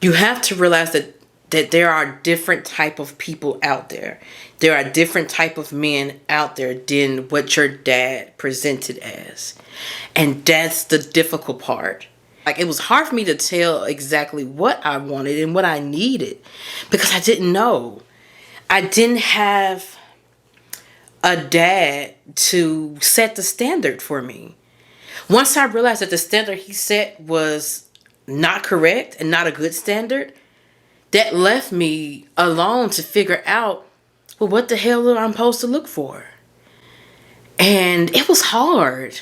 You have to realize that there are different type of people out there. There are different type of men out there than what your dad presented as. And that's the difficult part. Like, it was hard for me to tell exactly what I wanted and what I needed because I didn't know. I didn't have a dad to set the standard for me. Once I realized that the standard he set was not correct and not a good standard, that left me alone to figure out, well, what the hell am I supposed to look for? And it was hard.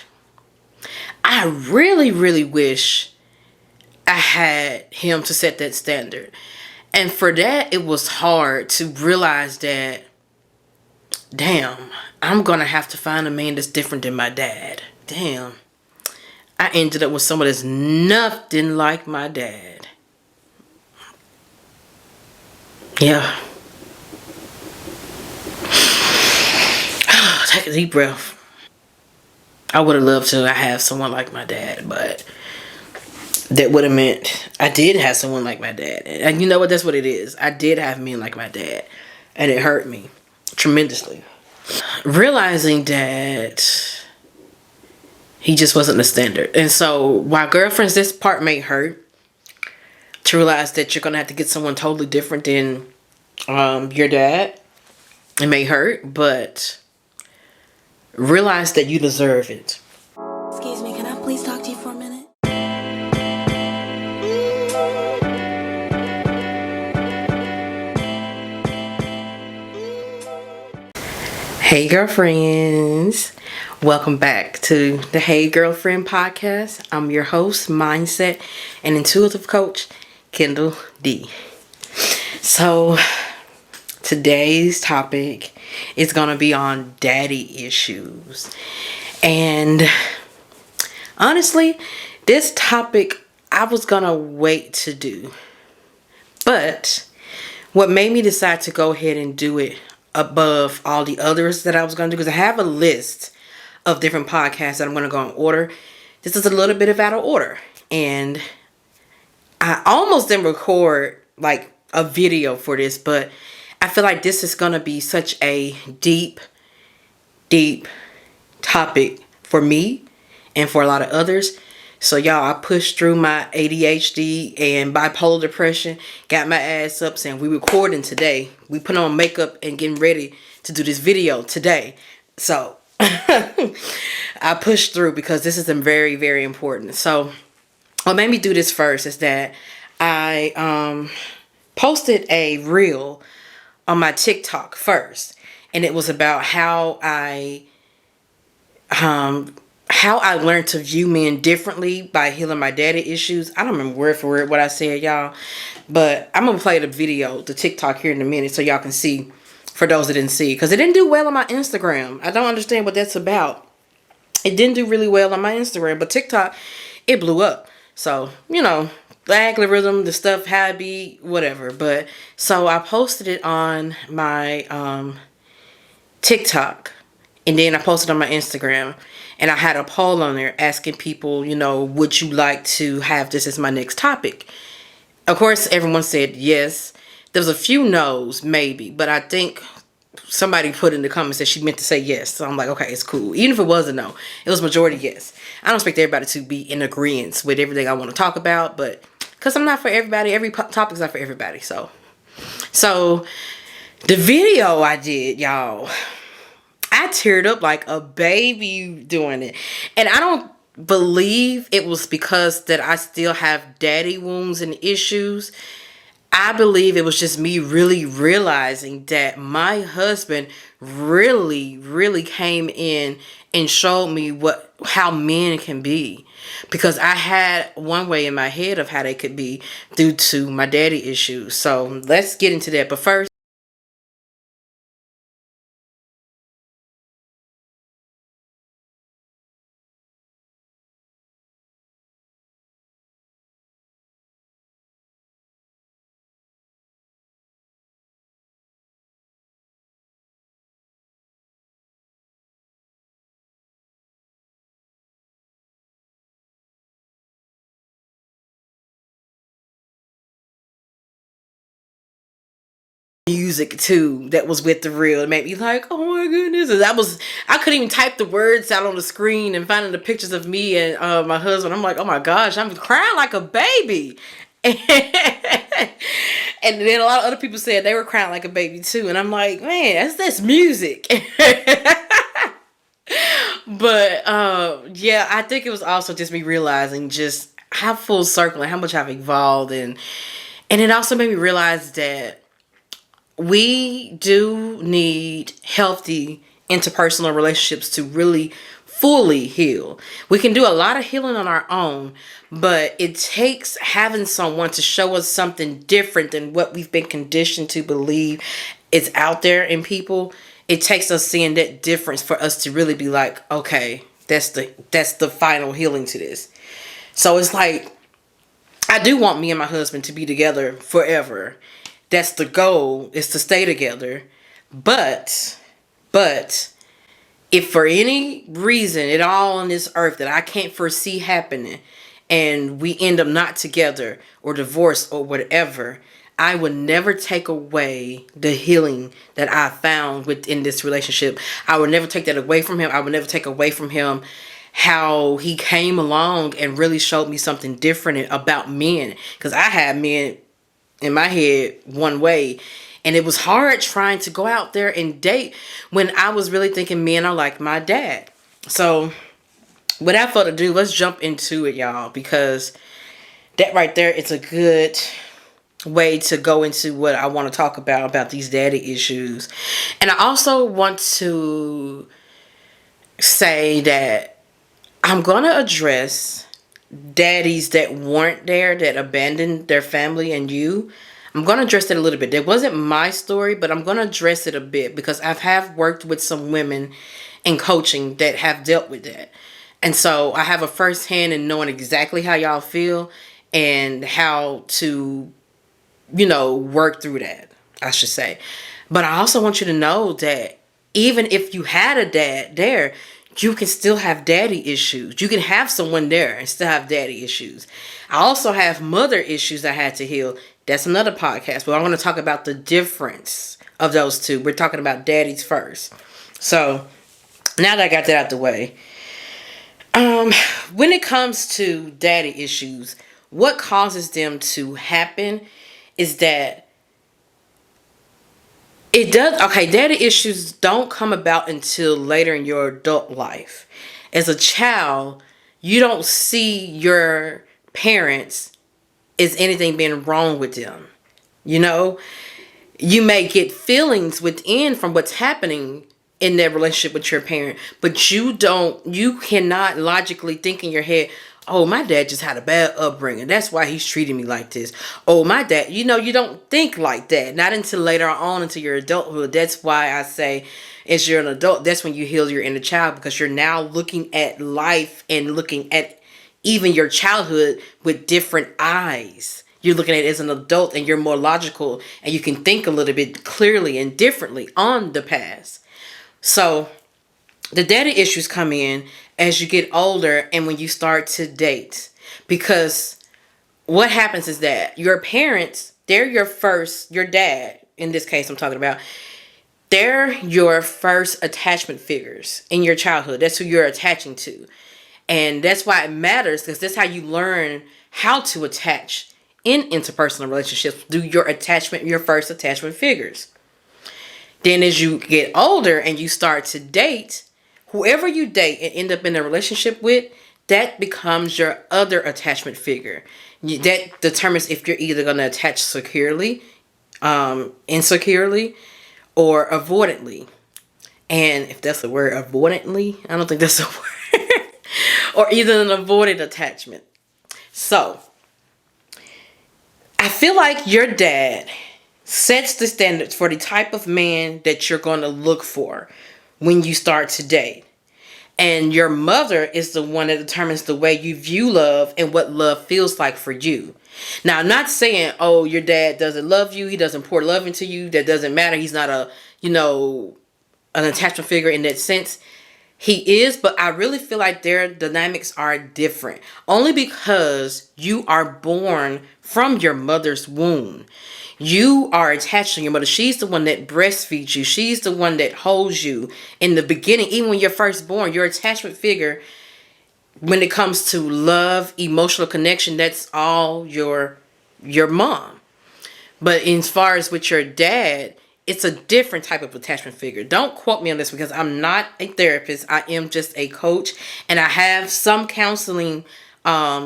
I really, really wish I had him to set that standard. And for that, it was hard to realize that, damn, I'm going to have to find a man that's different than my dad. Damn. I ended up with someone that's nothing like my dad. Yeah. Take a deep breath. I would have loved to have someone like my dad, but that would have meant I did have someone like my dad. And you know what? That's what it is. I did have men like my dad, and it hurt me tremendously. Realizing that he just wasn't the standard. And so, while girlfriends, this part may hurt, to realize that you're going to have to get someone totally different than your dad. It may hurt, but realize that you deserve it. Excuse me, can I please talk to you for a minute? Hey girlfriends, welcome back to the Hey Girlfriend podcast. I'm your host, mindset and intuitive coach, Kendall D. So today's topic is going to be on daddy issues. And honestly, this topic I was going to wait to do. But what made me decide to go ahead and do it above all the others that I was going to do, because I have a list of different podcasts that I'm going to go in order. This is a little bit of out of order. And I almost didn't record like a video for this, but I feel like this is going to be such a deep topic for me and for a lot of others. So y'all, I pushed through my ADHD and bipolar depression, got my ass up saying we recording today. We put on makeup and getting ready to do this video today. So I pushed through because this is very, very important. So what made me do this first is that I posted a reel on my TikTok first. And it was about how I learned to view men differently by healing my daddy issues. I don't remember word for word what I said, y'all. But I'm going to play the video, the TikTok here in a minute so y'all can see, for those that didn't see. Because it didn't do well on my Instagram. I don't understand what that's about. It didn't do really well on my Instagram. But TikTok, it blew up. So, you know, the algorithm, the stuff, how it be, whatever. But, so I posted it on my TikTok. And then I posted on my Instagram. And I had a poll on there asking people, you know, would you like to have this as my next topic? Of course, everyone said yes. There was a few no's, maybe. But I think somebody put in the comments that she meant to say yes. So I'm like, okay, it's cool. Even if it was a no, it was majority yes. I don't expect everybody to be in agreement with everything I want to talk about. But because I'm not for everybody, every topic's not for everybody. So the video I did, y'all, I teared up like a baby doing it. And I don't believe it was because that I still have daddy wounds and issues. I believe it was just me really realizing that my husband really came in and showed me how men can be. Because I had one way in my head of how they could be due to my daddy issues. So let's get into that. But first, music too that was with the reel. It made me like, oh my goodness. And I couldn't even type the words out on the screen, and finding the pictures of me and my husband. I'm like, oh my gosh, I'm crying like a baby. And then a lot of other people said they were crying like a baby too. And I'm like, man, that's music. But yeah, I think it was also just me realizing just how full circle and how much I've evolved, and it also made me realize that we do need healthy interpersonal relationships to really fully heal. We can do a lot of healing on our own, but it takes having someone to show us something different than what we've been conditioned to believe is out there in people. It takes us seeing that difference for us to really be like, okay, that's the final healing to this. So it's like, I do want me and my husband to be together forever. That's the goal, is to stay together. But if for any reason at all on this earth that I can't foresee happening, and we end up not together or divorced or whatever, I would never take away the healing that I found within this relationship. I would never take that away from him. I would never take away from him how he came along and really showed me something different about men. Because I had men in my head one way, and it was hard trying to go out there and date when I was really thinking men are like my dad. So without further ado, let's jump into it, y'all, because that right there is a good way to go into what I want to talk about these daddy issues. And I also want to say that I'm going to address daddies that weren't there, that abandoned their family and you. I'm going to address that a little bit. That wasn't my story, but I'm going to address it a bit because I have worked with some women in coaching that have dealt with that. And so I have a first hand in knowing exactly how y'all feel and how to, work through that, I should say. But I also want you to know that even if you had a dad there, you can still have daddy issues. You can have someone there and still have daddy issues. I also have mother issues I had to heal. That's another podcast, but I want to talk about the difference of those two. We're talking about daddies first. So now that I got that out the way, when it comes to daddy issues, what causes them to happen is that daddy issues don't come about until later in your adult life. As a child, you don't see your parents as anything being wrong with them. You may get feelings within from what's happening in that relationship with your parent, but you cannot logically think in your head, oh, my dad just had a bad upbringing. That's why he's treating me like this. Oh, my dad, you don't think like that. Not until later on, into your adulthood. That's why I say, as you're an adult, that's when you heal your inner child, because you're now looking at life and looking at even your childhood with different eyes. You're looking at it as an adult, and you're more logical, and you can think a little bit clearly and differently on the past. So the daddy issues come in as you get older and when you start to date. Because what happens is that your parents, they're your dad, in this case I'm talking about, they're your first attachment figures in your childhood. That's who you're attaching to. And that's why it matters, because that's how you learn how to attach in interpersonal relationships, through your first attachment figures. Then as you get older and you start to date, whoever you date and end up in a relationship with, that becomes your other attachment figure. That determines if you're either going to attach securely, insecurely, or avoidantly. And if that's the word, avoidantly, I don't think that's a word. Or either an avoided attachment. So, I feel like your dad sets the standards for the type of man that you're going to look for when you start to date. And your mother is the one that determines the way you view love and what love feels like for you. Now, I'm not saying, oh, your dad doesn't love you, he doesn't pour love into you, that doesn't matter, he's not an attachment figure in that sense. He is, but I really feel like their dynamics are different. Only because you are born from your mother's womb. You are attached to your mother. She's the one that breastfeeds you. She's the one that holds you in the beginning. Even when you're first born, your attachment figure, when it comes to love, emotional connection, that's all your mom. But as far as with your dad, it's a different type of attachment figure. Don't quote me on this because I'm not a therapist. I am just a coach, and I have some counseling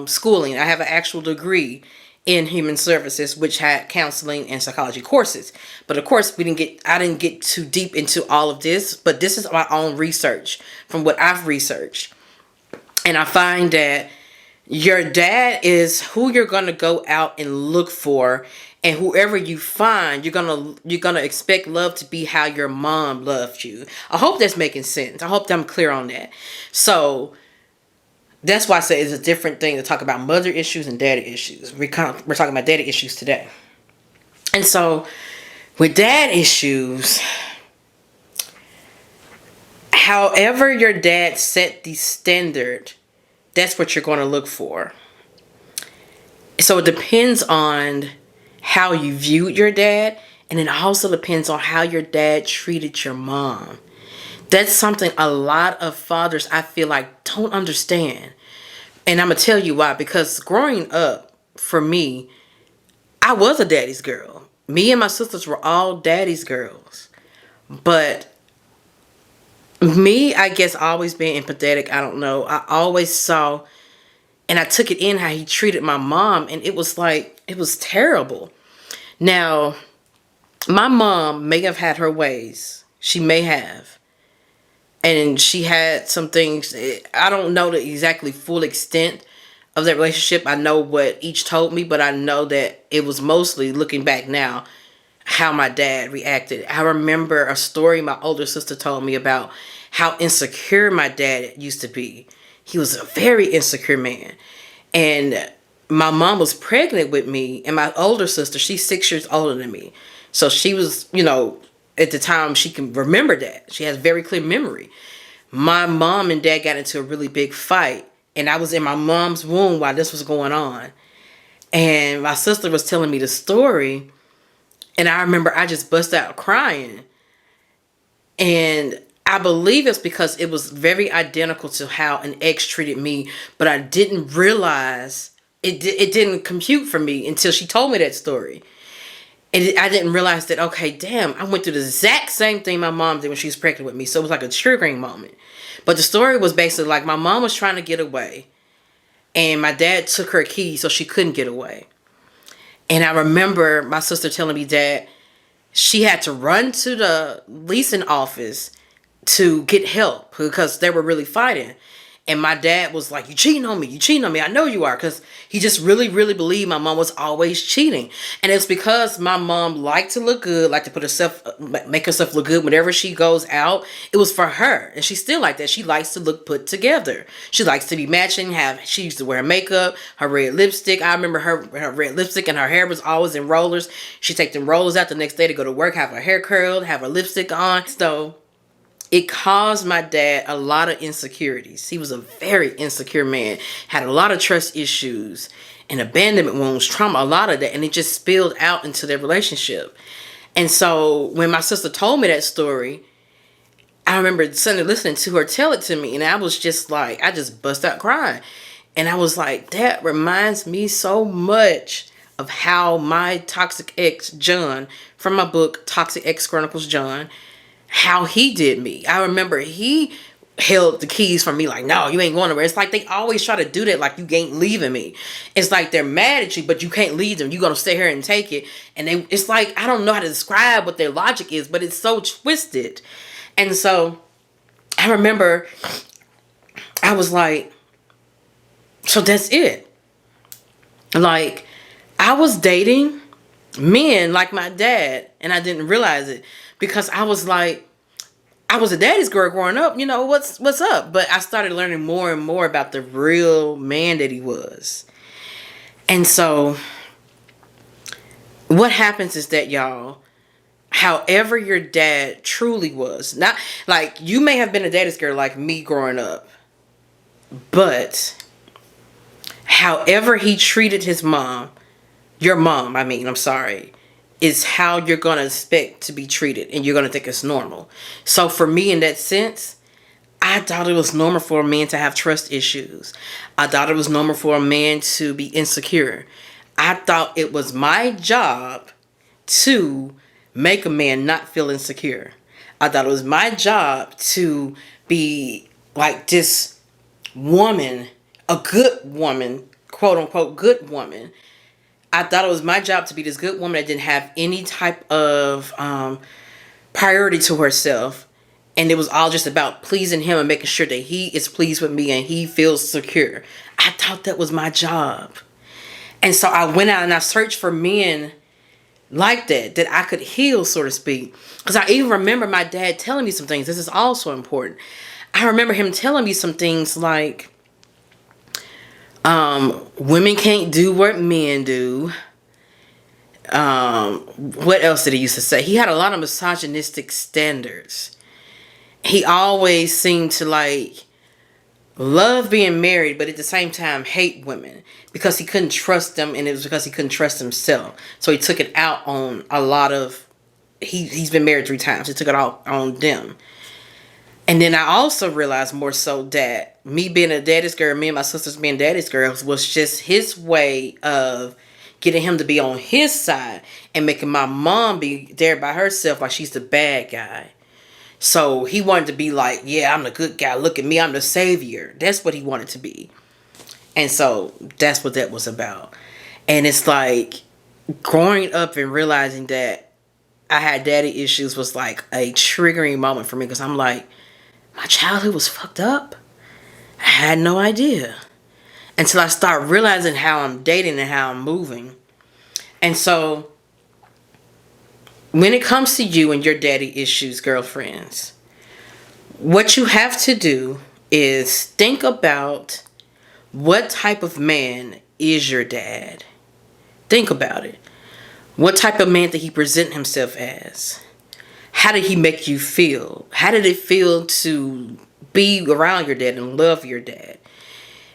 schooling. I have an actual degree in human services, which had counseling and psychology courses. But of course, I didn't get too deep into all of this, but this is my own research from what I've researched. And I find that your dad is who you're going to go out and look for, and whoever you find, you're gonna expect love to be how your mom loved you. I hope that's making sense. I hope that I'm clear on that. So that's why I say it's a different thing to talk about mother issues and daddy issues. We're talking about daddy issues today. And so with dad issues, however your dad set the standard, that's what you're going to look for. So it depends on how you viewed your dad, and it also depends on how your dad treated your mom. That's something a lot of fathers, I feel like, don't understand. And I'm going to tell you why. Because growing up, for me, I was a daddy's girl. Me and my sisters were all daddy's girls. But me, I guess, always being empathetic, I don't know. I always saw, and I took it in how he treated my mom, and it was terrible. Now, my mom may have had her ways. She may have. And she had some things. I don't know the exactly full extent of that relationship. I know what each told me, but I know that it was mostly, looking back now, how my dad reacted. I remember a story my older sister told me about how insecure my dad used to be. He was a very insecure man. And my mom was pregnant with me, and my older sister, she's 6 years older than me. So she was, at the time, she can remember that. She has very clear memory. My mom and dad got into a really big fight, and I was in my mom's womb while this was going on. And my sister was telling me the story, and I remember I just bust out crying. And I believe it's because it was very identical to how an ex treated me, but I didn't realize it didn't compute for me until she told me that story. And I didn't realize that, okay, damn, I went through the exact same thing my mom did when she was pregnant with me. So it was like a triggering moment. But the story was basically like my mom was trying to get away, and my dad took her keys so she couldn't get away. And I remember my sister telling me that she had to run to the leasing office to get help because they were really fighting. And my dad was like, you cheating on me. You cheating on me. I know you are. Because he just really, really believed my mom was always cheating. And it's because my mom liked to look good, liked to make herself look good whenever she goes out. It was for her. And she's still like that. She likes to look put together. She likes to be matching. She used to wear makeup, her red lipstick. I remember her red lipstick, and her hair was always in rollers. She'd take them rollers out the next day to go to work, have her hair curled, have her lipstick on. So it caused my dad a lot of insecurities. He was a very insecure man, had a lot of trust issues and abandonment wounds, trauma, a lot of that. And it just spilled out into their relationship. And so when my sister told me that story, I remember suddenly listening to her tell it to me. And I was just like, I just bust out crying. And I was like, that reminds me so much of how my toxic ex, John, from my book, Toxic Ex Chronicles John, how he did me. I remember he held the keys from me like, no, you ain't going nowhere. It's like they always try to do that, like you ain't leaving me. It's like they're mad at you, but you can't leave them. You're going to stay here and take it. And it's like, I don't know how to describe what their logic is, but it's so twisted. And so I remember I was like, so that's it. Like, I was dating men like my dad, and I didn't realize it. Because I was like, I was a daddy's girl growing up, what's up? But I started learning more and more about the real man that he was. And so what happens is that, y'all, however your dad truly was. Not like you may have been a daddy's girl like me growing up, but however he treated his mom, your mom, I mean, I'm sorry, is how you're going to expect to be treated, and you're going to think it's normal. So for me, in that sense, I thought it was normal for a man to have trust issues. I thought it was normal for a man to be insecure. I thought it was my job to make a man not feel insecure. I thought it was my job to be like this woman, a good woman, quote unquote good woman. I thought it was my job to be this good woman that didn't have any type of priority to herself. And it was all just about pleasing him and making sure that he is pleased with me and he feels secure. I thought that was my job. And so I went out and I searched for men like that I could heal, so to speak. Because I even remember my dad telling me some things. This is also important. I remember him telling me some things like, women can't do what men do. What else did he used to say? He had a lot of misogynistic standards. He always seemed to like love being married, but at the same time hate women because he couldn't trust them, and it was because he couldn't trust himself. So he took it out on a lot of, he's been married 3 times. He took it out on them. And then I also realized more so that me being a daddy's girl, me and my sisters being daddy's girls, was just his way of getting him to be on his side and making my mom be there by herself like she's the bad guy. So he wanted to be like, yeah, I'm the good guy. Look at me. I'm the savior. That's what he wanted to be. And so that's what that was about. And it's like growing up and realizing that I had daddy issues was like a triggering moment for me, because I'm like, my childhood was fucked up. I had no idea until I start realizing how I'm dating and how I'm moving. And so when it comes to you and your daddy issues, girlfriends, what you have to do is think about what type of man is your dad. Think about it. What type of man did he present himself as? How did he make you feel? How did it feel to be around your dad and love your dad?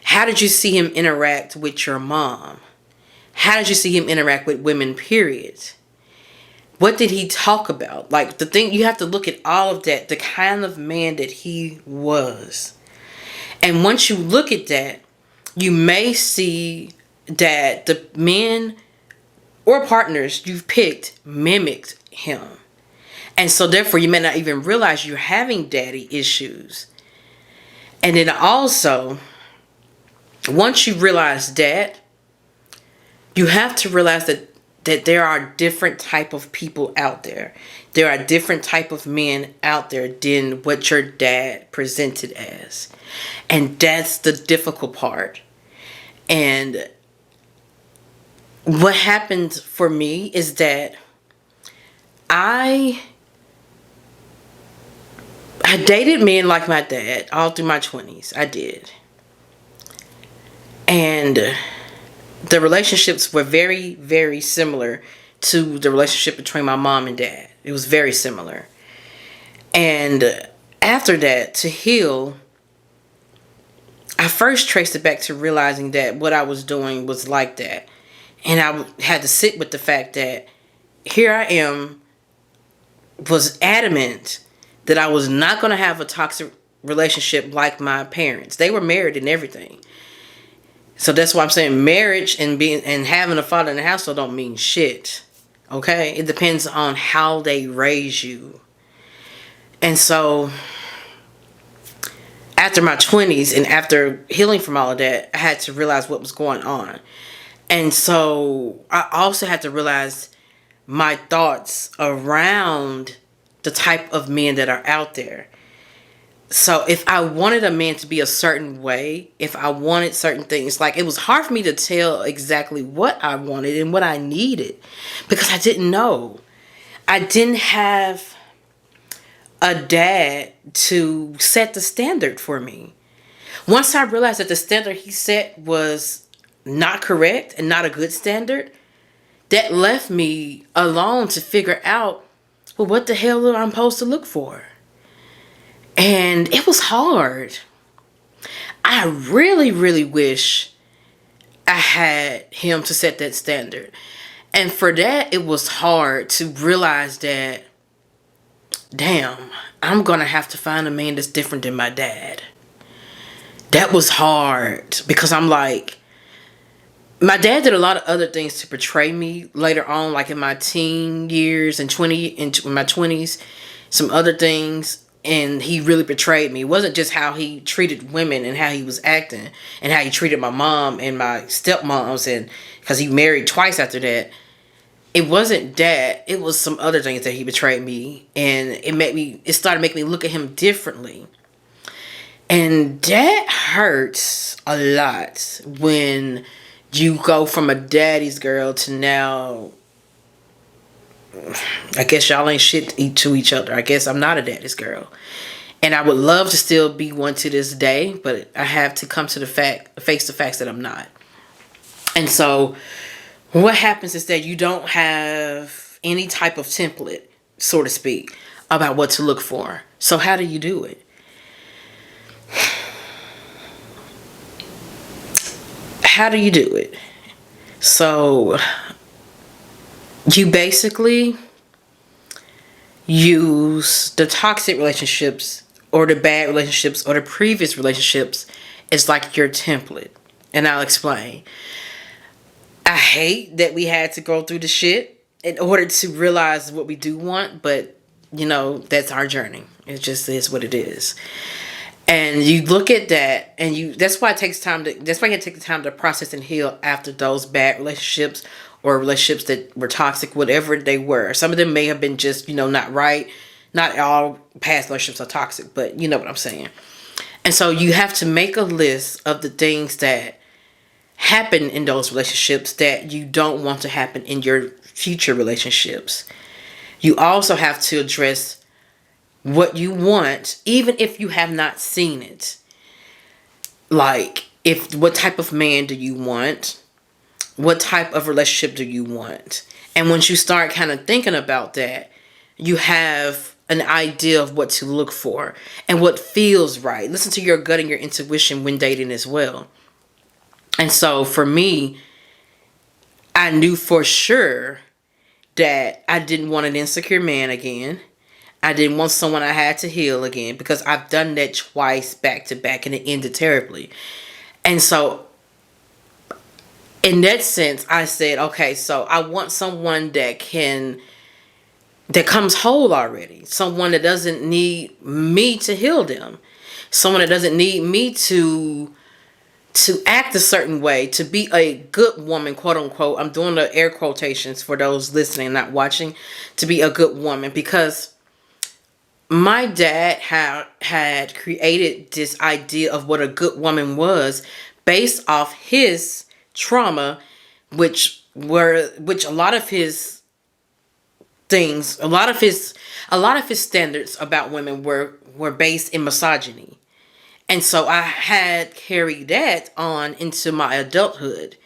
How did you see him interact with your mom? How did you see him interact with women, period? What did he talk about? Like, the thing, you have to look at all of that, the kind of man that he was. And once you look at that, you may see that the men or partners you've picked mimicked him. And so therefore you may not even realize you're having daddy issues. And then also, once you realize that, you have to realize that there are different type of people out there. There are different type of men out there than what your dad presented as. And that's the difficult part. And what happened for me is that I dated men like my dad all through my 20s. I did. And the relationships were very, very similar to the relationship between my mom and dad. It was very similar. And after that, to heal, I first traced it back to realizing that what I was doing was like that. And I had to sit with the fact that here I am, was adamant that I was not going to have a toxic relationship like my parents. They were married and everything. So that's why I'm saying marriage and having a father in the household don't mean shit. Okay? It depends on how they raise you. And so after my 20s and after healing from all of that, I had to realize what was going on. And so I also had to realize my thoughts around the type of men that are out there. So if I wanted a man to be a certain way, if I wanted certain things, like, it was hard for me to tell exactly what I wanted and what I needed, because I didn't know. I didn't have a dad to set the standard for me. Once I realized that the standard he set was not correct and not a good standard, that left me alone to figure out well, what the hell am I supposed to look for? And it was hard. I really, really wish I had him to set that standard. And for that, it was hard to realize that, damn, I'm going to have to find a man that's different than my dad. That was hard because I'm like, my dad did a lot of other things to portray me later on, like in my teen years and in my 20s, some other things. And he really betrayed me. It wasn't just how he treated women and how he was acting and how he treated my mom and my stepmoms, and because he married twice after that. It wasn't that. It was some other things that he betrayed me, and it started making me look at him differently. And that hurts a lot when you go from a daddy's girl to now, I guess y'all ain't shit to each other. I guess I'm not a daddy's girl. And I would love to still be one to this day, but I have to come to face the facts that I'm not. And so what happens is that you don't have any type of template, so to speak, about what to look for. So how do you do it? How do you do it? So you basically use the toxic relationships or the bad relationships or the previous relationships as like your template. And I'll explain. I hate that we had to go through the shit in order to realize what we do want, but you know, that's our journey. It just is what it is. And you look at that, and that's why it takes time that's why you take the time to process and heal after those bad relationships or relationships that were toxic, whatever they were. Some of them may have been just, not right. Not all past relationships are toxic, but you know what I'm saying. And so you have to make a list of the things that happen in those relationships that you don't want to happen in your future relationships. You also have to address what you want, even if you have not seen it. Like, what type of man do you want? What type of relationship do you want? And once you start kind of thinking about that, you have an idea of what to look for and what feels right. Listen to your gut and your intuition when dating as well. And so for me, I knew for sure that I didn't want an insecure man again. I didn't want someone I had to heal again, because I've done that twice back to back and it ended terribly. And so in that sense, I said, okay, so I want someone that comes whole already. Someone that doesn't need me to heal them. Someone that doesn't need me to act a certain way, to be a good woman, quote unquote. I'm doing the air quotations for those listening, not watching. To be a good woman, because my dad had created this idea of what a good woman was based off his trauma, which a lot of his things, a lot of his standards about women were based in misogyny. And so I had carried that on into my adulthood.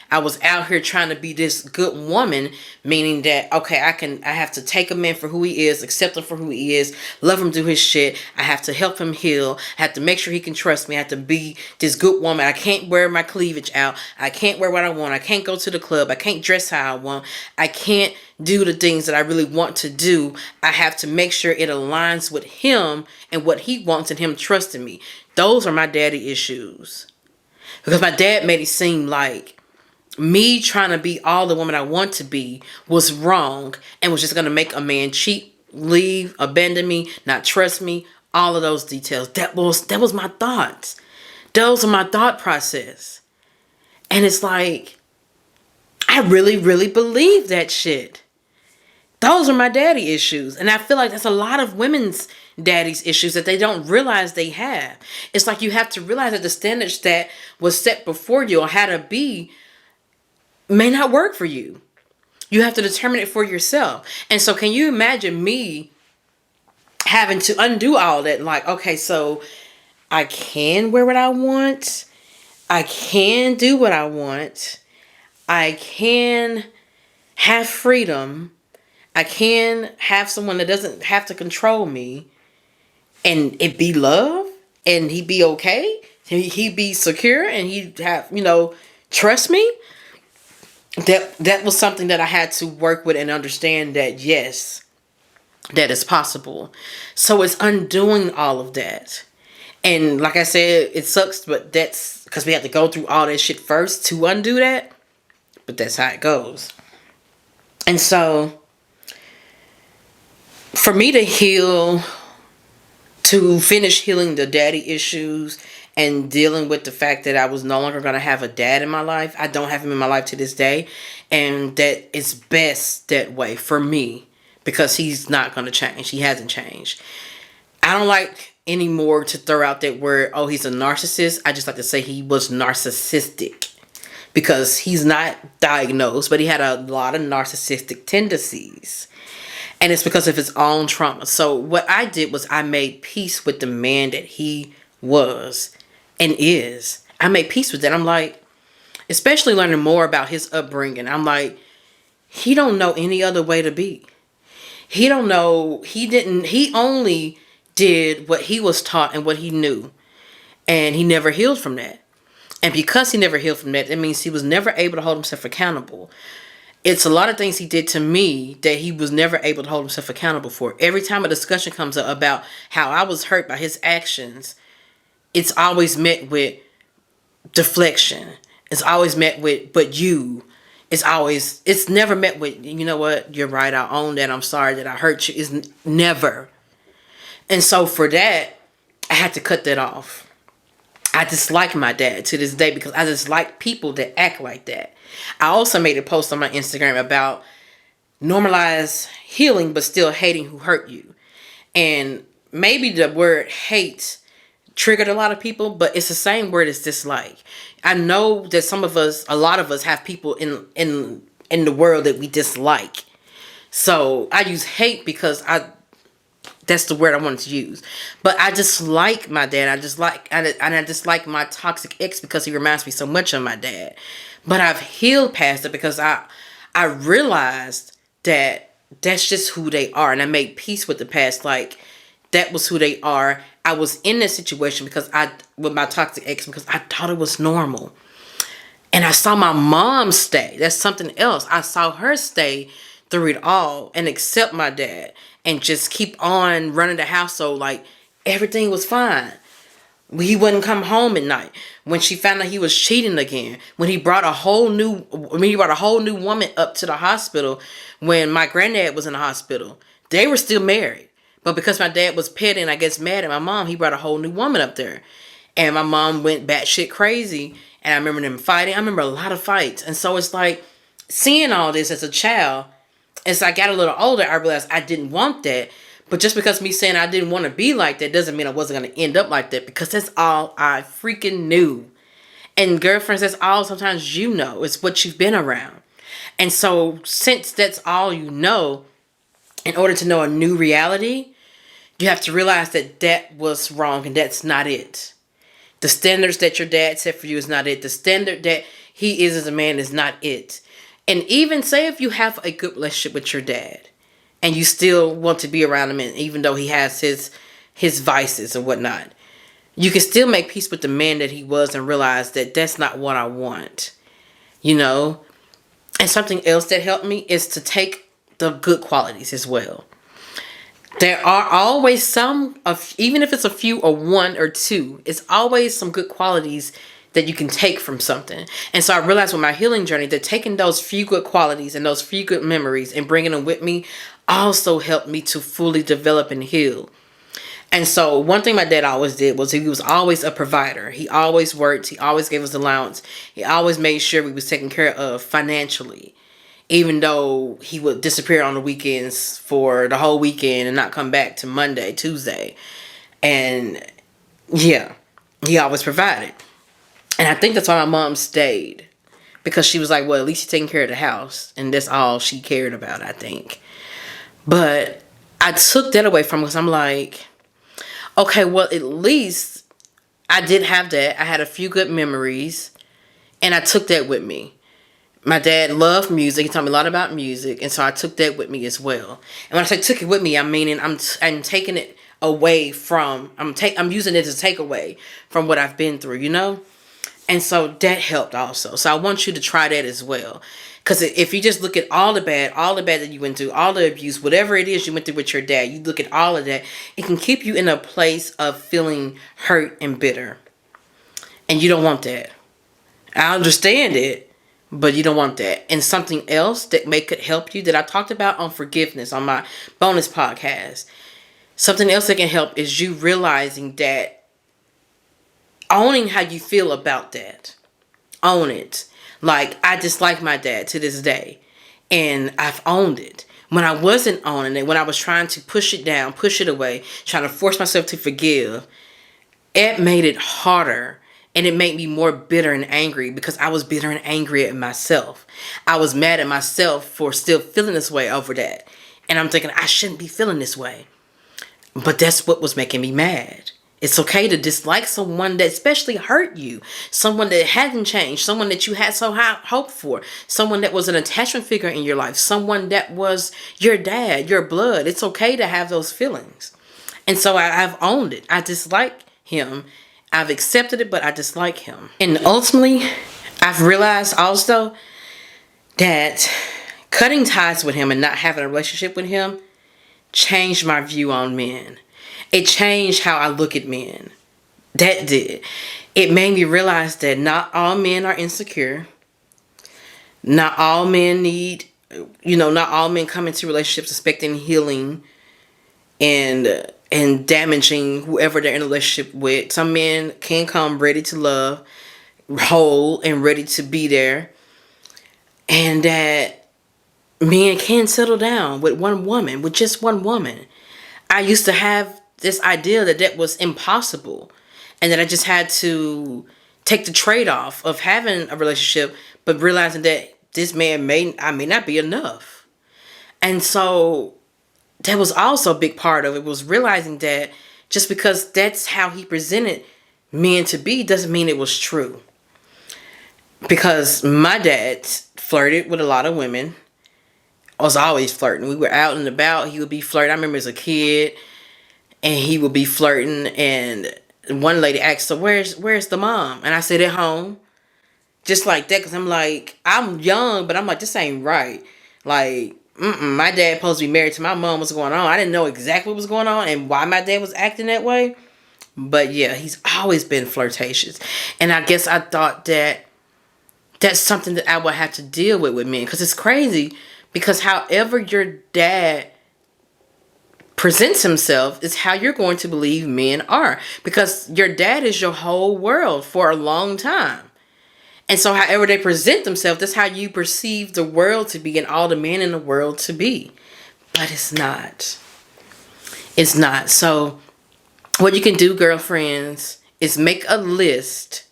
I was out here trying to be this good woman, meaning that, okay, I have to take a man for who he is, accept him for who he is, love him, do his shit. I have to help him heal. I have to make sure he can trust me. I have to be this good woman. I can't wear my cleavage out. I can't wear what I want. I can't go to the club. I can't dress how I want. I can't do the things that I really want to do. I have to make sure it aligns with him and what he wants and him trusting me. Those are my daddy issues. Because my dad made it seem like me trying to be all the woman I want to be was wrong and was just going to make a man cheat, leave, abandon me, not trust me, all of those details. That was my thoughts. Those are my thought process. And it's like, I really, really believe that shit. Those are my daddy issues. And I feel like that's a lot of women's daddy's issues that they don't realize they have. It's like you have to realize that the standards that was set before you on how to be may not work for you. You have to determine it for yourself. And so can you imagine me having to undo all that? Like, okay, so I can wear what I want. I can do what I want. I can have freedom. I can have someone that doesn't have to control me, and it be love, and he be okay, he be secure, and he have, trust me. That was something that I had to work with and understand that, yes, that is possible. So it's undoing all of that. And like I said, it sucks, but that's because we have to go through all that shit first to undo that. But that's how it goes. And so for me to heal, to finish healing the daddy issues and dealing with the fact that I was no longer going to have a dad in my life. I don't have him in my life to this day. And that it's best that way for me, because he's not going to change. He hasn't changed. I don't like anymore to throw out that word, oh, he's a narcissist. I just like to say he was narcissistic, because he's not diagnosed, but he had a lot of narcissistic tendencies. And it's because of his own trauma. So what I did was I made peace with the man that he was and is. I made peace with that. I'm like, especially learning more about his upbringing, I'm like, he don't know any other way to be. He don't know. He only did what he was taught and what he knew. And he never healed from that. And because he never healed from that, it means he was never able to hold himself accountable. It's a lot of things he did to me that he was never able to hold himself accountable for. Every time a discussion comes up about how I was hurt by his actions, it's always met with deflection. It's always met with, but you. It's never met with, you know what, you're right, I own that, I'm sorry that I hurt you. It's never. And so for that, I had to cut that off. I dislike my dad to this day because I dislike people that act like that. I also made a post on my Instagram about normalize healing but still hating who hurt you. And maybe the word hate triggered a lot of people, but it's the same word as dislike. I know that a lot of us have people in the world that we dislike. So I use hate because that's the word I wanted to use. But I dislike my dad. I dislike my toxic ex because he reminds me so much of my dad. But I've healed past it because I realized that that's just who they are. And I made peace with the past. Like, that was who they are. I was in that situation with my toxic ex because I thought it was normal. And I saw my mom stay. That's something else. I saw her stay through it all and accept my dad and just keep on running the household like everything was fine. He wouldn't come home at night. When she found out he was cheating again, when he brought a whole new woman up to the hospital when my granddad was in the hospital, they were still married. But because my dad was petty and I guess mad at my mom, he brought a whole new woman up there. And my mom went batshit crazy. And I remember them fighting. I remember a lot of fights. And so it's like seeing all this as a child, as I got a little older, I realized I didn't want that. But just because me saying I didn't want to be like that doesn't mean I wasn't going to end up like that, because that's all I freaking knew. And girlfriends, that's all sometimes you know. It's what you've been around. And so since that's all you know, in order to know a new reality, you have to realize that that was wrong and that's not it. The standards that your dad set for you is not it. The standard that he is as a man is not it. And even say if you have a good relationship with your dad and you still want to be around him, and even though he has his vices and whatnot, you can still make peace with the man that he was and realize that that's not what I want. You know? And something else that helped me is to take the good qualities as well. There are always some, even if it's a few or one or two, it's always some good qualities that you can take from something. And so I realized with my healing journey that taking those few good qualities and those few good memories and bringing them with me also helped me to fully develop and heal. And so one thing my dad always did was he was always a provider. He always worked. He always gave us allowance. He always made sure we was taken care of financially. Even though he would disappear on the weekends for the whole weekend and not come back to Monday, Tuesday. And yeah, he always provided. And I think that's why my mom stayed. Because she was like, well, at least he's taking care of the house. And that's all she cared about, I think. But I took that away from him because I'm like, okay, well, at least I did have that. I had a few good memories. And I took that with me. my dad loved music. He taught me a lot about music, and so I took that with me as well. And when I say took it with me, I'm meaning I'm taking it away from I'm using it as a takeaway from what I've been through, you know. And so that helped also. So I want you to try that as well. Because if you just look at all the bad that you went through, all the abuse, whatever it is you went through with your dad, you look at all of that, it can keep you in a place of feeling hurt and bitter. And you don't want that. I understand it, but you don't want that. And something else that could help you that I talked about on forgiveness on my bonus podcast. Something else that can help is you realizing that owning how you feel about that. Own it. Like, I dislike my dad to this day. And I've owned it. When I wasn't owning it, when I was trying to push it down, push it away, trying to force myself to forgive, it made it harder. And it made me more bitter and angry because I was bitter and angry at myself. I was mad at myself for still feeling this way over that. And I'm thinking, I shouldn't be feeling this way. But that's what was making me mad. It's okay to dislike someone that especially hurt you. Someone that hadn't changed. Someone that you had so high hope for. Someone that was an attachment figure in your life. Someone that was your dad, your blood. It's okay to have those feelings. And so I've owned it. I dislike him. I've accepted it, but I dislike him. And ultimately, I've realized also that cutting ties with him and not having a relationship with him changed my view on men. It changed how I look at men. That did. It made me realize that not all men are insecure. Not all men not all men come into relationships expecting healing and damaging whoever they're in a relationship with. Some men can come ready to love, whole, and ready to be there. And that men can settle down with one woman, with just one woman. I used to have this idea that was impossible. And that I just had to take the trade-off of having a relationship, but realizing that this man may not be enough. And so that was also a big part of it, was realizing that just because that's how he presented men to be doesn't mean it was true. Because my dad flirted with a lot of women. I was always flirting. We were out and about. He would be flirting. I remember as a kid, and he would be flirting. And one lady asked, "So where's the mom?" And I said, "At home." Just like that, because I'm like, I'm young, but I'm like, this ain't right. Like, my dad supposed to be married to my mom. What's going on? I didn't know exactly what was going on and why my dad was acting that way. But yeah, he's always been flirtatious. And I guess I thought that that's something that I would have to deal with men. Because it's crazy. Because however your dad presents himself is how you're going to believe men are. Because your dad is your whole world for a long time. And so however they present themselves, that's how you perceive the world to be and all the men in the world to be. But it's not. It's not. So what you can do, girlfriends, is make a list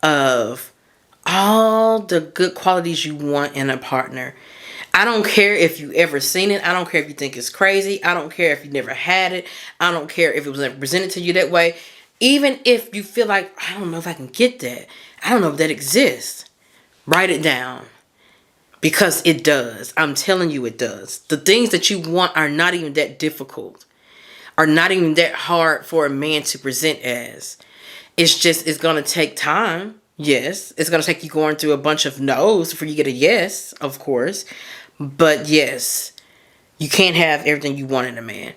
of all the good qualities you want in a partner. I don't care if you ever seen it. I don't care if you think it's crazy. I don't care if you never had it. I don't care if it was never presented to you that way. Even if you feel like, I don't know if I can get that. I don't know if that exists. Write it down. Because it does. I'm telling you it does. The things that you want are not even that difficult. Are not even that hard for a man to present as. It's going to take time. Yes. It's going to take you going through a bunch of no's before you get a yes, of course. But yes, you can't have everything you want in a man.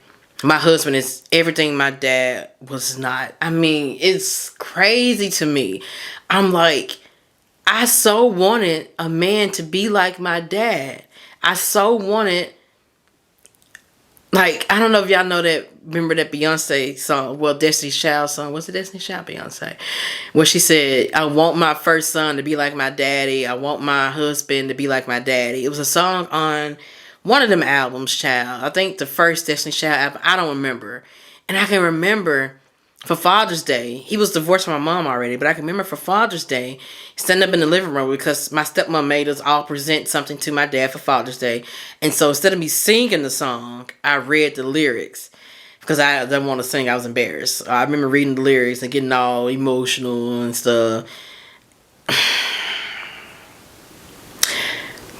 My husband is everything my dad was not. I mean, it's crazy to me. I'm like, I so wanted a man to be like my dad. I so wanted, like, I don't know if y'all know that, remember that Beyonce song, well, Destiny's Child song. What's the Destiny's Child? Beyonce. Where she said, I want my first son to be like my daddy. I want my husband to be like my daddy. It was a song on one of them albums, child. I think the first Destiny's Child album. I don't remember. And I can remember for Father's Day, he was divorced from my mom already, but I can remember for Father's Day, standing up in the living room because my stepmom made us all present something to my dad for Father's Day. And so instead of me singing the song, I read the lyrics. Because I didn't want to sing, I was embarrassed. I remember reading the lyrics and getting all emotional and stuff.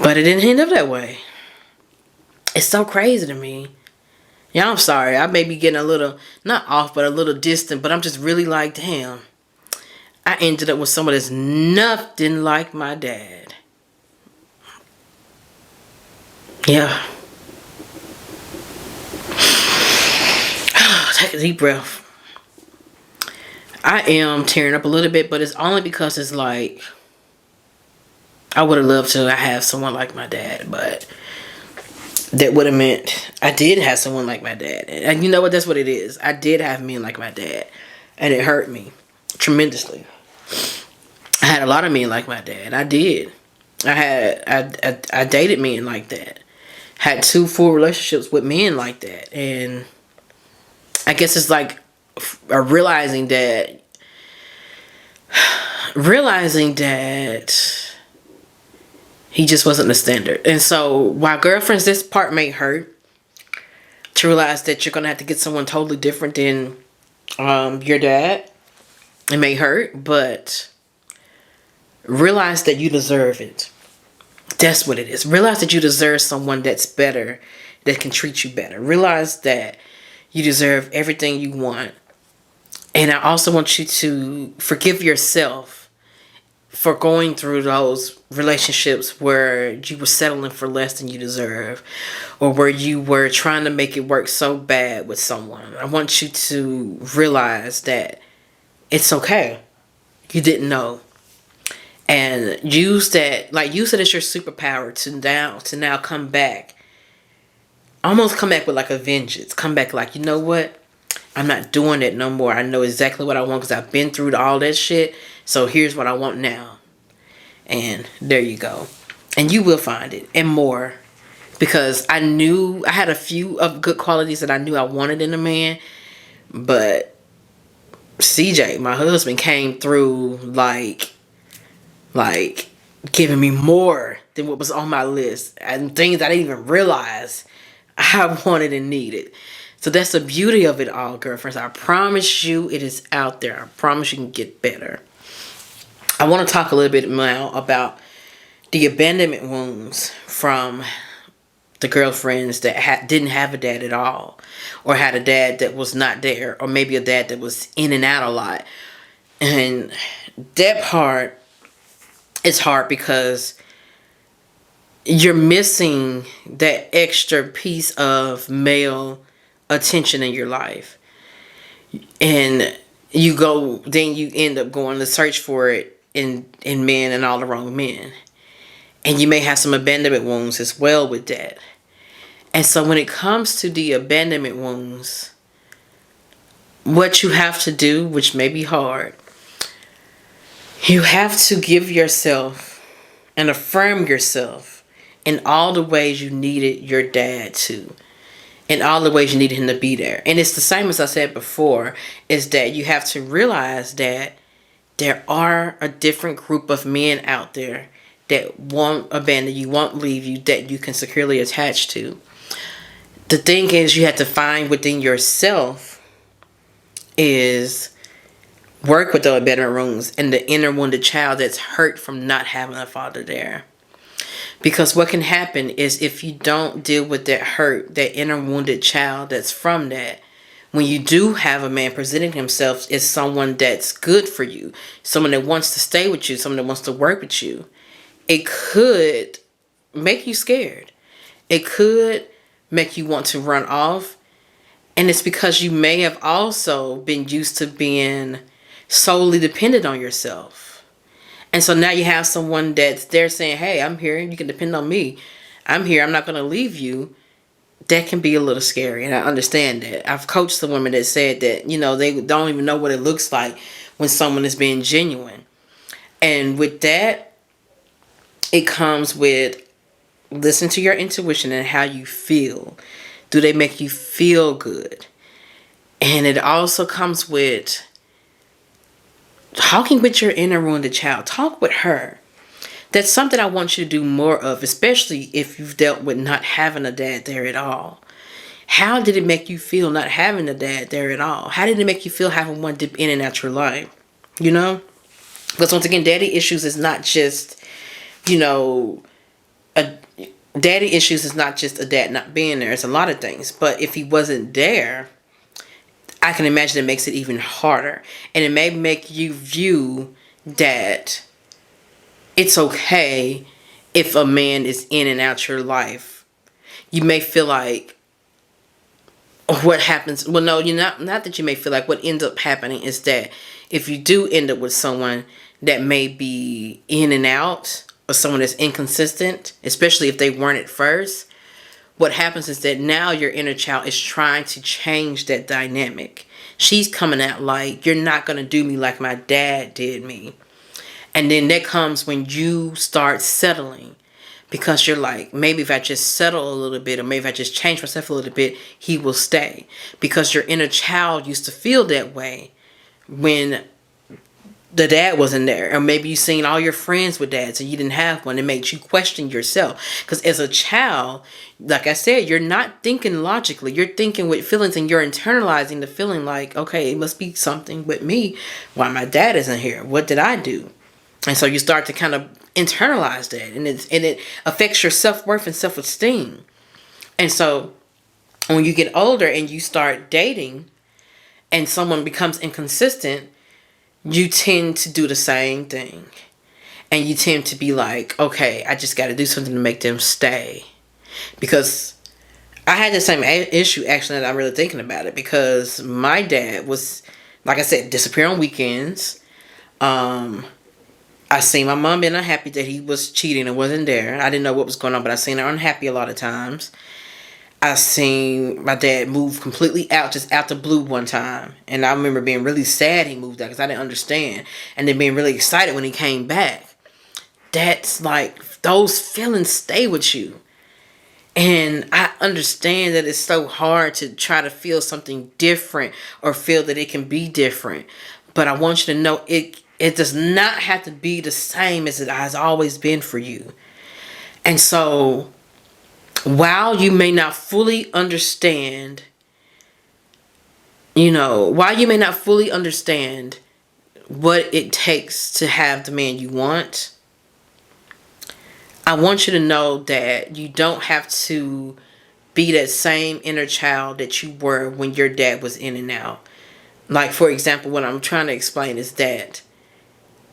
But it didn't end up that way. It's so crazy to me. Yeah, I'm sorry. I may be getting a little, not off, but a little distant. But I'm just really like, damn. I ended up with someone that's nothing like my dad. Yeah. Take a deep breath. I am tearing up a little bit, but it's only because it's like, I would have loved to have someone like my dad, but that would have meant I did have someone like my dad. And you know what? That's what it is. I did have men like my dad, and it hurt me tremendously. I had a lot of men like my dad. I did. I dated men like that. Had 2 full relationships with men like that, and I guess it's like realizing that he just wasn't the standard. And so while girlfriends, this part may hurt, to realize that you're gonna have to get someone totally different than your dad. It may hurt, but realize that you deserve it. That's what it is. Realize that you deserve someone that's better, that can treat you better. Realize that you deserve everything you want. And I also want you to forgive yourself for going through those relationships where you were settling for less than you deserve, or where you were trying to make it work so bad with someone. I want you to realize that it's okay. You didn't know. And use that as your superpower to now come back. Almost come back with like a vengeance. Come back like, you know what? I'm not doing it no more. I know exactly what I want because I've been through all that shit. So here's what I want now. And there you go. And you will find it and more. Because I knew I had a few of good qualities that I knew I wanted in a man. But CJ, my husband, came through like giving me more than what was on my list. And things I didn't even realize I wanted and needed. So that's the beauty of it all, girlfriends. I promise you it is out there. I promise you can get better. I want to talk a little bit now about the abandonment wounds from the girlfriends that didn't have a dad at all. Or had a dad that was not there. Or maybe a dad that was in and out a lot. And that part is hard because you're missing that extra piece of male attention in your life, and you end up going to search for it in men and all the wrong men, and you may have some abandonment wounds as well with that. And so when it comes to the abandonment wounds, what you have to do, which may be hard, you have to give yourself and affirm yourself in all the ways you needed your dad to. In all the ways you needed him to be there. And it's the same as I said before, is that you have to realize that there are a different group of men out there that won't abandon you, won't leave you, that you can securely attach to. The thing is, you have to find within yourself is work with the abandonment wounds and the inner wounded child that's hurt from not having a father there. Because what can happen is if you don't deal with that hurt, that inner wounded child that's from that, when you do have a man presenting himself as someone that's good for you, someone that wants to stay with you, someone that wants to work with you, it could make you scared. It could make you want to run off. And it's because you may have also been used to being solely dependent on yourself. And so now you have someone that's there saying, hey, I'm here. You can depend on me. I'm here. I'm not going to leave you. That can be a little scary. And I understand that. I've coached some women that said that, they don't even know what it looks like when someone is being genuine. And with that, it comes with listen to your intuition and how you feel. Do they make you feel good? And it also comes with talking with your inner wounded child. Talk with her. That's something I want you to do more of, especially if you've dealt with not having a dad there at all. How did it make you feel not having a dad there at all? How did it make you feel having one dip in and out your life? Because once again, daddy issues is not just, a daddy issues is not just a dad not being there. It's a lot of things. But if he wasn't there, I can imagine it makes it even harder. And it may make you view that it's okay if a man is in and out your life. You may feel like what happens, well, no, you're not that you may feel like, what ends up happening is that if you do end up with someone that may be in and out, or someone that's inconsistent, especially if they weren't at first, what happens is that now your inner child is trying to change that dynamic. She's coming out like, you're not going to do me like my dad did me. And then that comes when you start settling. Because you're like, maybe if I just settle a little bit, or maybe if I just change myself a little bit, he will stay. Because your inner child used to feel that way when the dad wasn't there. Or maybe you seen all your friends with dads and you didn't have one. It made you question yourself. Because as a child, like I said, you're not thinking logically. You're thinking with feelings, and you're internalizing the feeling like, okay, it must be something with me. Why my dad isn't here? What did I do? And so you start to kind of internalize that, and it affects your self-worth and self-esteem. And so when you get older and you start dating and someone becomes inconsistent, you tend to do the same thing. And you tend to be like, okay, I just got to do something to make them stay. Because I had the same issue, actually, that I'm really thinking about it. Because my dad was, like I said, disappear on weekends. I seen my mom being unhappy that he was cheating and wasn't there. I didn't know what was going on, but I seen her unhappy a lot of times. I seen my dad move completely out, just out the blue one time. And I remember being really sad he moved out because I didn't understand. And then being really excited when he came back. That's like, those feelings stay with you. And I understand that it's so hard to try to feel something different or feel that it can be different. But I want you to know it does not have to be the same as it has always been for you. And so, while you may not fully understand, while you may not fully understand what it takes to have the man you want, I want you to know that you don't have to be that same inner child that you were when your dad was in and out. Like, for example, what I'm trying to explain is that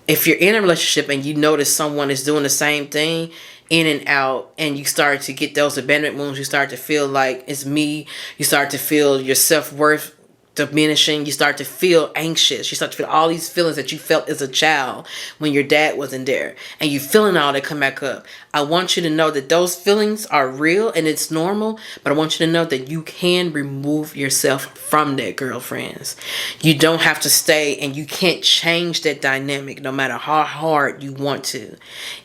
if you're in a relationship and you notice someone is doing the same thing in and out, and you start to get those abandonment wounds, you start to feel like it's me, you start to feel your self-worth diminishing, you start to feel anxious, you start to feel all these feelings that you felt as a child when your dad wasn't there, and you feeling all that come back up. I want you to know that those feelings are real and it's normal, but I want you to know that you can remove yourself from that, girlfriends. You don't have to stay, and you can't change that dynamic no matter how hard you want to.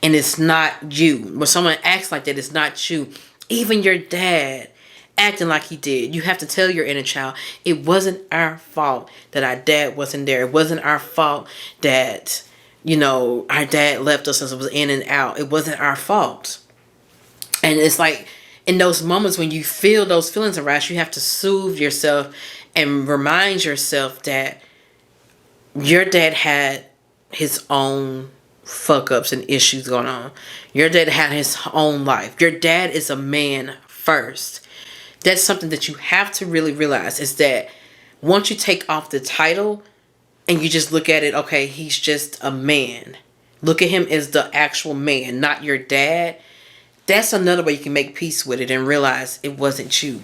And it's not you. When someone acts like that, it's not you. Even your dad acting like he did, you have to tell your inner child, it wasn't our fault that our dad wasn't there. It wasn't our fault that, our dad left us and was in and out. It wasn't our fault. And it's like, in those moments when you feel those feelings arise, you have to soothe yourself and remind yourself that your dad had his own fuck ups and issues going on. Your dad had his own life. Your dad is a man first. That's something that you have to really realize, is that once you take off the title and you just look at it, okay, he's just a man. Look at him as the actual man, not your dad. That's another way you can make peace with it and realize it wasn't you.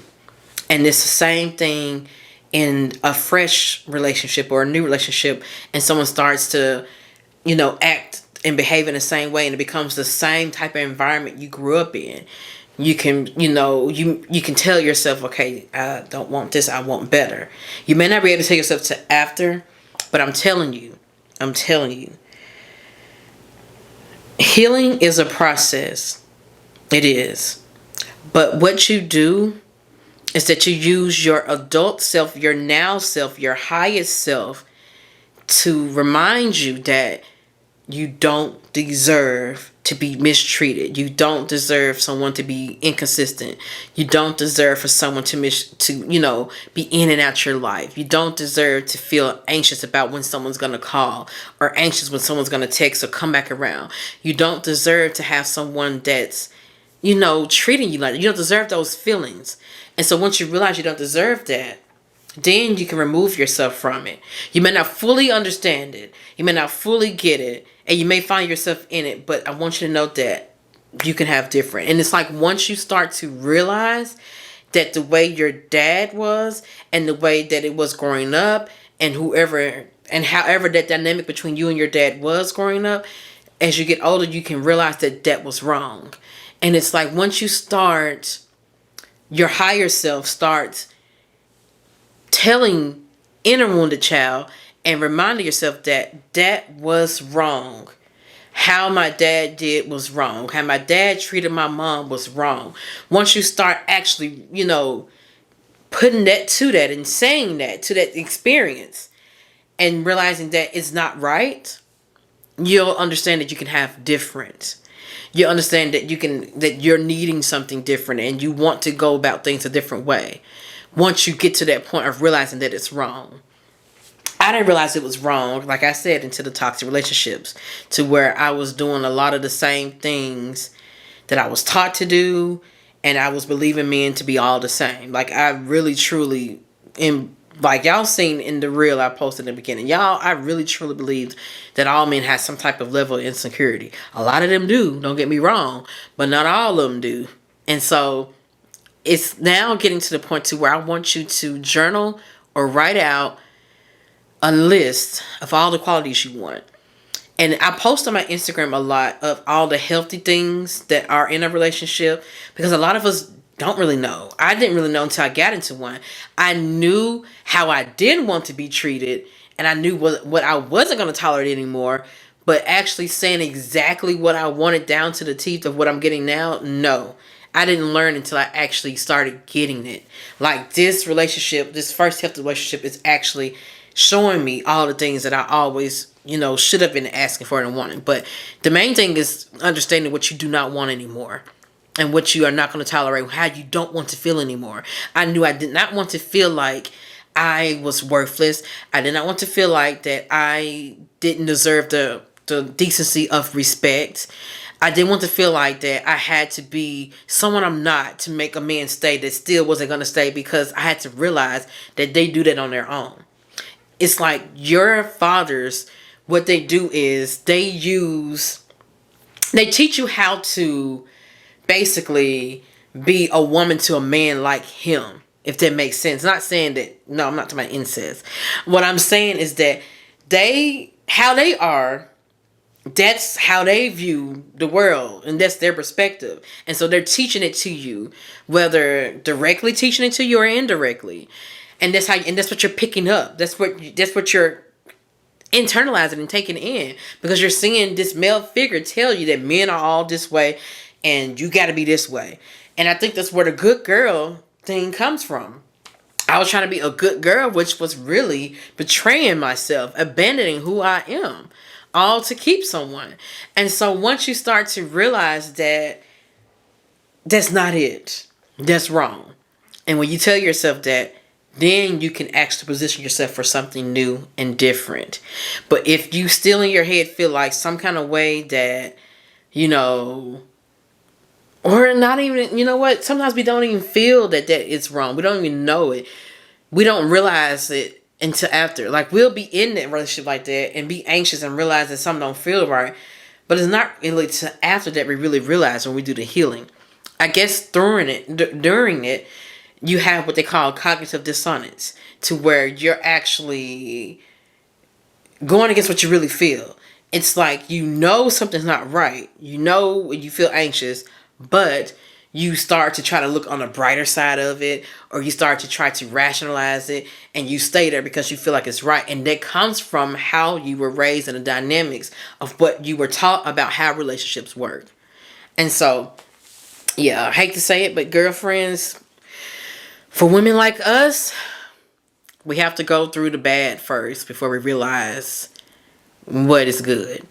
And it's the same thing in a fresh relationship or a new relationship, and someone starts to, act and behave in the same way, and it becomes the same type of environment you grew up in. You can, you can tell yourself, okay, I don't want this, I want better. You may not be able to tell yourself to after, but I'm telling you, healing is a process. It is. But what you do is that you use your adult self, your now self, your highest self, to remind you that you don't deserve to be mistreated. You don't deserve someone to be inconsistent. You don't deserve for someone to be in and out your life. You don't deserve to feel anxious about when someone's going to call, or anxious when someone's going to text or come back around. You don't deserve to have someone that's treating you like that. You don't deserve those feelings. And so once you realize you don't deserve that, then you can remove yourself from it. You may not fully understand it. You may not fully get it. And you may find yourself in it. But I want you to know that you can have different. And it's like once you start to realize that the way your dad was and the way that it was growing up and however that dynamic between you and your dad was growing up, as you get older, you can realize that that was wrong. And it's like once you start, your higher self starts telling inner wounded child and reminding yourself that that was wrong. How my dad did was wrong. How my dad treated my mom was wrong. Once you start actually, putting that to that and saying that to that experience and realizing that it's not right, you'll understand that you can have different. You understand that that you're needing something different and you want to go about things a different way. Once you get to that point of realizing that it's wrong. I didn't realize it was wrong, like I said, into the toxic relationships, to where I was doing a lot of the same things that I was taught to do, and I was believing men to be all the same. Like I really truly like y'all seen in the reel I posted in the beginning. I really truly believed that all men have some type of level of insecurity. A lot of them do, don't get me wrong, but not all of them do. And so it's now getting to the point to where I want you to journal or write out a list of all the qualities you want. And I post on my Instagram a lot of all the healthy things that are in a relationship, because a lot of us don't really know. I didn't really know until I got into one. I knew how I didn't want to be treated, and I knew what I wasn't going to tolerate anymore. But actually saying exactly what I wanted down to the teeth of what I'm getting now, no. I didn't learn until I actually started getting it. Like this relationship, this first healthy relationship is actually showing me all the things that I always, should have been asking for and wanting. But the main thing is understanding what you do not want anymore and what you are not going to tolerate, how you don't want to feel anymore. I knew I did not want to feel like I was worthless. I did not want to feel like that I didn't deserve the decency of respect. I didn't want to feel like that I had to be someone I'm not to make a man stay that still wasn't going to stay, because I had to realize that they do that on their own. It's like your fathers, what they do is they teach you how to basically be a woman to a man like him, if that makes sense. Not saying that, no, I'm not talking about incest. What I'm saying is that how they are, that's how they view the world, and that's their perspective. And so they're teaching it to you, whether directly teaching it to you or indirectly. And that's what you're picking up. That's what you're internalizing and taking in, because you're seeing this male figure tell you that men are all this way and you got to be this way. And I think that's where the good girl thing comes from. I was trying to be a good girl, which was really betraying myself, abandoning who I am, all to keep someone. And so once you start to realize that that's not it, that's wrong. And when you tell yourself that, then you can actually position yourself for something new and different. But if you still in your head feel like some kind of way that, or not even, sometimes we don't even feel that it's wrong. We don't even know it. We don't realize it until after. Like, we'll be in that relationship like that and be anxious and realize that something don't feel right. But it's not really till after that we really realize, when we do the healing. I guess during it, you have what they call cognitive dissonance, to where you're actually going against what you really feel. It's like, something's not right. You feel anxious, but you start to try to look on the brighter side of it, or you start to try to rationalize it, and you stay there because you feel like it's right. And that comes from how you were raised and the dynamics of what you were taught about how relationships work. And so, yeah, I hate to say it, but girlfriends, for women like us, we have to go through the bad first before we realize what is good.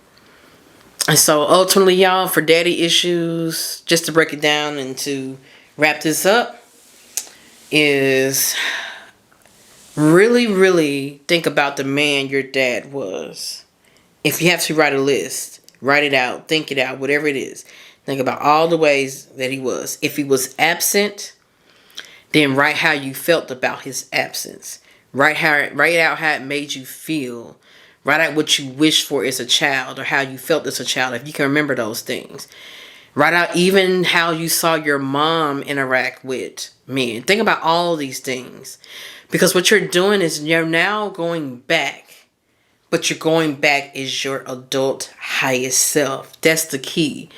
And so ultimately, y'all, for daddy issues, just to break it down and to wrap this up, is really, really think about the man your dad was. If you have to write a list, write it out, think it out, whatever it is. Think about all the ways that he was. If he was absent, then write how you felt about his absence. Write out how it made you feel. Write out what you wished for as a child or how you felt as a child, if you can remember those things. Write out even how you saw your mom interact with men. Think about all these things. Because what you're doing is you're now going back. But you're going back as your adult highest self. That's the key.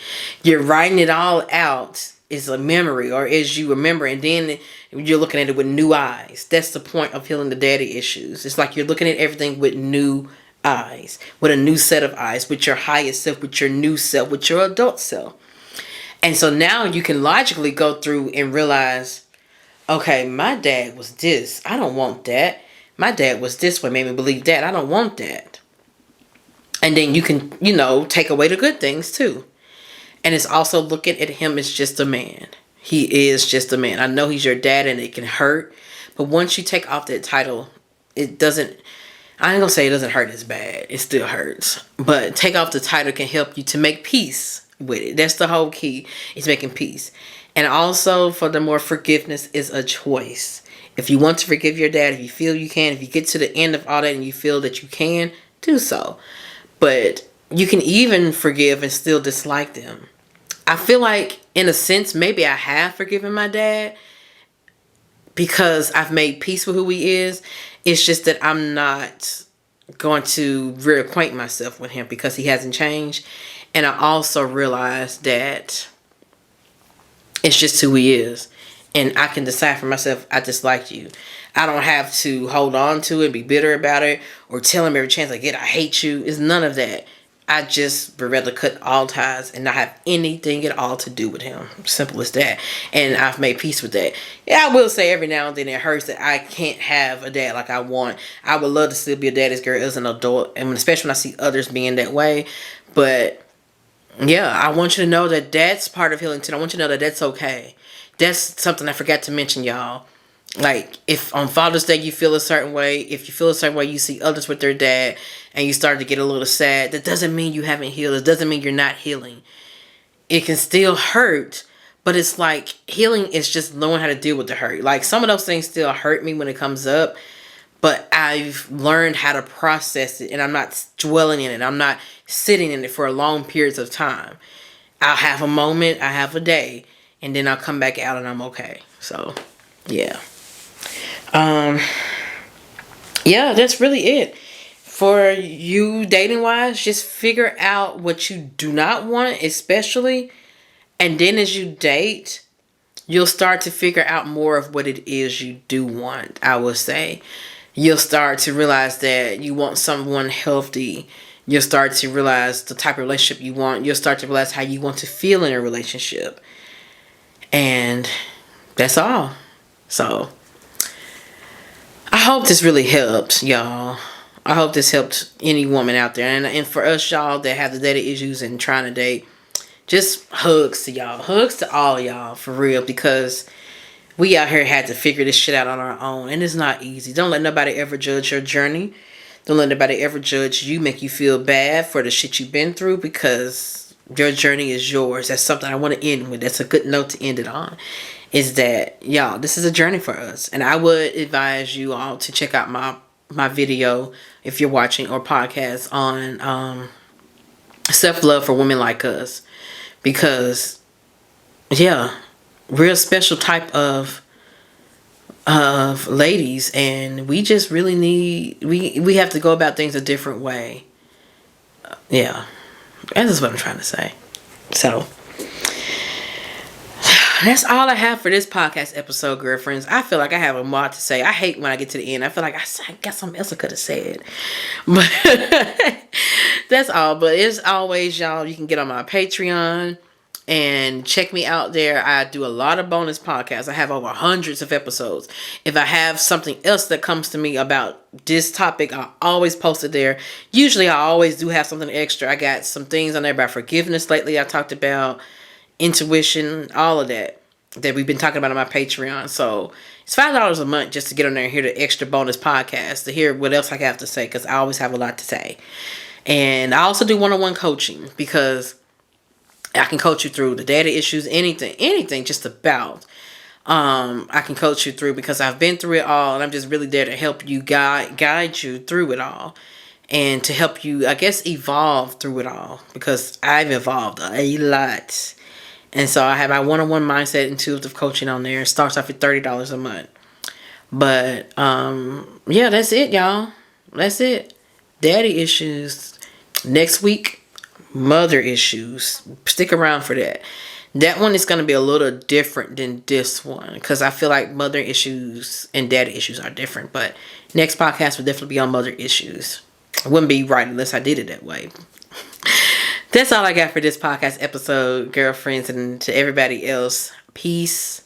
You're writing it all out as a memory or as you remember. And then you're looking at it with new eyes. That's the point of healing the daddy issues. It's like you're looking at everything with new eyes. With a new set of eyes. With your highest self. With your new self. With your adult self. And so now you can logically go through and realize, okay, my dad was this. I don't want that. My dad was this way, made me believe that. I don't want that. And then you can, take away the good things too. And it's also looking at him as just a man. He is just a man. I know he's your dad and it can hurt. But once you take off that title, it doesn't, I ain't gonna say it doesn't hurt as bad. It still hurts. But take off the title can help you to make peace with it. That's the whole key, is making peace. And also, furthermore, forgiveness is a choice. If you want to forgive your dad, if you feel you can, if you get to the end of all that and you feel that you can, do so. But you can even forgive and still dislike them. I feel like, in a sense, maybe I have forgiven my dad because I've made peace with who he is. It's just that I'm not going to reacquaint myself with him because he hasn't changed. And I also realized that it's just who he is. And I can decide for myself, I dislike you. I don't have to hold on to it, be bitter about it, or tell him every chance I get, I hate you. It's none of that. I just would rather cut all ties and not have anything at all to do with him. Simple as that. And I've made peace with that. Yeah, I will say every now and then it hurts that I can't have a dad like I want. I would love to still be a daddy's girl as an adult, and especially when I see others being that way. But yeah, I want you to know that that's part of healing too. I want you to know that that's okay. That's something I forgot to mention, y'all. Like, if on Father's Day you feel a certain way, if you feel a certain way, you see others with their dad, and you start to get a little sad, that doesn't mean you haven't healed. It doesn't mean you're not healing. It can still hurt, but it's like healing is just knowing how to deal with the hurt. Like, some of those things still hurt me when it comes up, but I've learned how to process it, and I'm not dwelling in it. I'm not sitting in it for long periods of time. I'll have a moment, I have a day, and then I'll come back out and I'm okay. So, yeah. Yeah, that's really it. For you dating wise, just figure out what you do not want, especially. And then as you date, you'll start to figure out more of what it is you do want, I would say. You'll start to realize that you want someone healthy. You'll start to realize the type of relationship you want. You'll start to realize how you want to feel in a relationship. And that's all. So, I hope this really helps, y'all. I hope this helped any woman out there. And for us, y'all, that have the dating issues and trying to date, just hugs to y'all. Hugs to all y'all, for real. Because we out here had to figure this shit out on our own. And it's not easy. Don't let nobody ever judge your journey. Don't let nobody ever judge you, make you feel bad for the shit you've been through. Because your journey is yours. That's something I want to end with. That's a good note to end it on. Is that, y'all, this is a journey for us. And I would advise you all to check out my video, if you're watching, or podcast on self-love for women like us. Because, yeah, real special type of ladies. And we just really need, we have to go about things a different way. Yeah, that's what I'm trying to say. So, that's all I have for this podcast episode, girlfriends. I feel like I have a lot to say. I hate when I get to the end. I feel like I got something else I could have said. But that's all. But as always, y'all, you can get on my Patreon and check me out there. I do a lot of bonus podcasts. I have over hundreds of episodes. If I have something else that comes to me about this topic, I always post it there. Usually I always do have something extra. I got some things on there about forgiveness lately I talked about. Intuition, all of that we've been talking about on my Patreon. So it's $5 a month just to get on there and hear the extra bonus podcast, to hear what else I have to say, because I always have a lot to say. And I also do one-on-one coaching, because I can coach you through the daddy issues, anything just about. I can coach you through because I've been through it all, and I'm just really there to help you guide you through it all, and to help you, I guess, evolve through it all, because I've evolved a lot. And so I have my one-on-one mindset intuitive coaching on there. It starts off at $30 a month. But yeah, that's it, y'all. That's it. Daddy issues. Next week, mother issues. Stick around for that. That one is going to be a little different than this one, because I feel like mother issues and daddy issues are different. But next podcast will definitely be on mother issues. It wouldn't be right unless I did it that way. That's all I got for this podcast episode, girlfriends, and to everybody else. Peace.